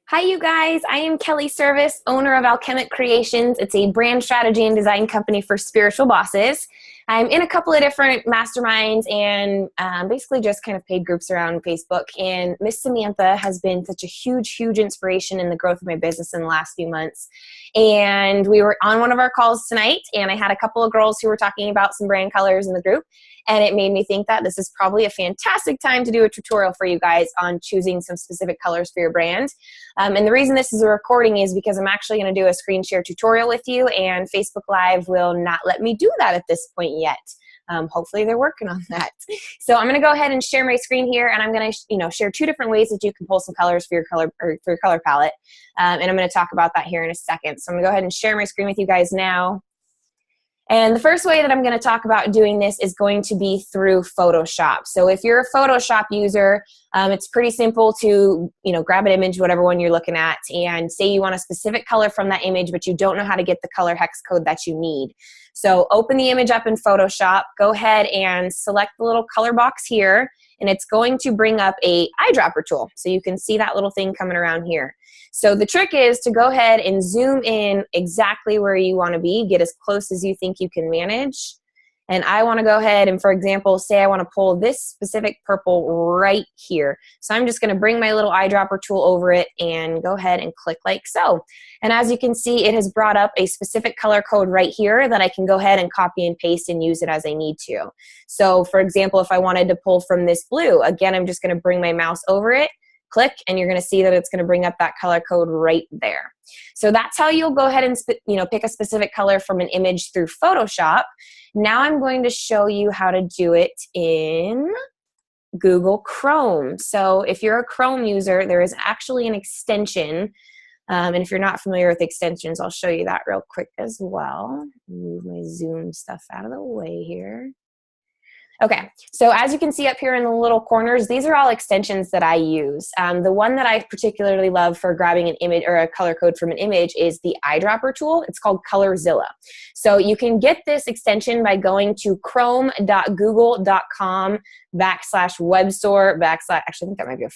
Hi, you guys. I am Kelly Service, owner of Alchemic Creations. It's a brand strategy and design company for spiritual bosses. I'm in a couple of different masterminds and basically just kind of paid groups around Facebook. And Miss Samantha has been such a huge inspiration in the growth of my business in the last few months. And we were on one of our calls tonight, and I had a couple of girls who were talking about some brand colors in the group. And it made me think that this is probably a fantastic time to do a tutorial for you guys on choosing some specific colors for your brand. And the reason this is a recording is because I'm actually going to do a screen share tutorial with you, and Facebook Live will not let me do that at this point yet. Hopefully they're working on that. So I'm going to go ahead and share my screen here, and I'm going to share two different ways that you can pull some colors for your color palette. And I'm going to talk about that here in a second. So I'm going to go ahead and share my screen with you guys now. And the first way that I'm going to talk about doing this is going to be through Photoshop. So if you're a Photoshop user, it's pretty simple to grab an image, whatever one you're looking at, and say you want a specific color from that image, but you don't know how to get the color hex code that you need. So open the image up in Photoshop, go ahead and select the little color box here, and it's going to bring up a eyedropper tool. So you can see that little thing coming around here. So the trick is to go ahead and zoom in exactly where you want to be, get as close as you think you can manage. And I want to go ahead and, for example, say I want to pull this specific purple right here. So I'm just going to bring my little eyedropper tool over it and go ahead and click like so. And as you can see, it has brought up a specific color code right here that I can go ahead and copy and paste and use it as I need to. So for example, if I wanted to pull from this blue, again, I'm just going to bring my mouse over it, click, and you're going to see that it's going to bring up that color code right there. So that's how you'll go ahead and pick a specific color from an image through Photoshop. Now I'm going to show you how to do it in Google Chrome. So if you're a Chrome user, there is actually an extension. And if you're not familiar with extensions, I'll show you that real quick as well. Move my Zoom stuff out of the way here. Okay, so as you can see up here in the little corners, these are all extensions that I use. The one that I particularly love for grabbing an image or a color code from an image is the eyedropper tool. It's called ColorZilla. So you can get this extension by going to chrome.google.com/webstore/ actually I think that might be a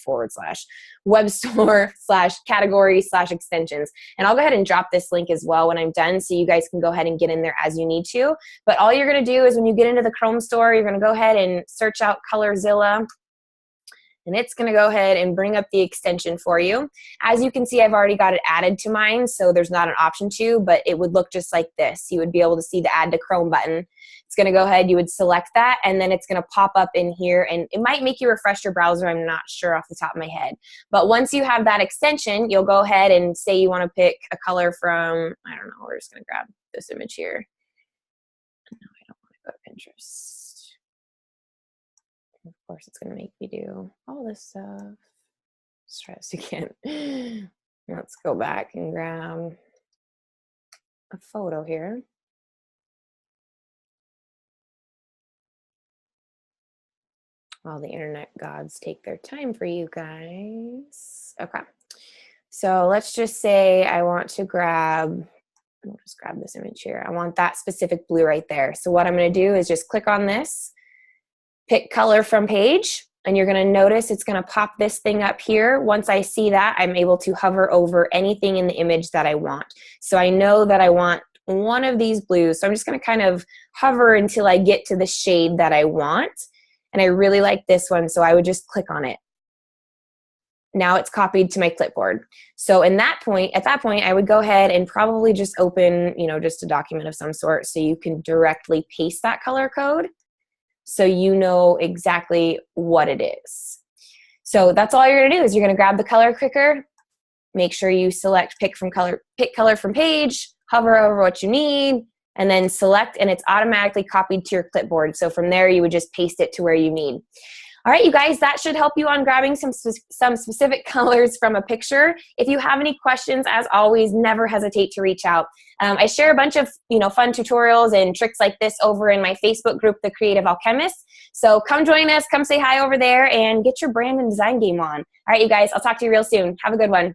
/webstore/category/extensions. And I'll go ahead and drop this link as well when I'm done, so you guys can go ahead and get in there as you need to. But all you're going to do is when you get into the Chrome store, you're going to go ahead and search out ColorZilla, and it's going to go ahead and bring up the extension for you. As you can see, I've already got it added to mine, so there's not an option to, but it would look just like this. You would be able to see the Add to Chrome button. It's going to go ahead, you would select that, and then it's going to pop up in here, and it might make you refresh your browser. I'm not sure off the top of my head. But once you have that extension, you'll go ahead and say you want to pick a color from, I don't know, we're just going to grab this image here. No, I don't want to go to Pinterest. Of course, it's going to make me do all this stuff. Let's try this again. Let's go back and grab a photo here. While the internet gods take their time for you guys. Okay. So let's just say I want to grab, we'll just grab this image here. I want that specific blue right there. So what I'm going to do is just click on this, pick color from page, and you're going to notice it's going to pop this thing up here. Once I see that, I'm able to hover over anything in the image that I want. So I know that I want one of these blues. So I'm just going to kind of hover until I get to the shade that I want. And I really like this one, so I would just click on it. Now it's copied to my clipboard. So at that point, I would go ahead and probably just open, just a document of some sort, so you can directly paste that color code, so you know exactly what it is. So that's all you're gonna do is you're gonna grab the color picker, make sure you select pick color from page, hover over what you need, and then select, and it's automatically copied to your clipboard. So from there, you would just paste it to where you need. All right, you guys, that should help you on grabbing some specific colors from a picture. If you have any questions, as always, never hesitate to reach out. I share a bunch of fun tutorials and tricks like this over in my Facebook group, The Creative Alchemists. So come join us, come say hi over there, and get your brand and design game on. All right, you guys, I'll talk to you real soon. Have a good one.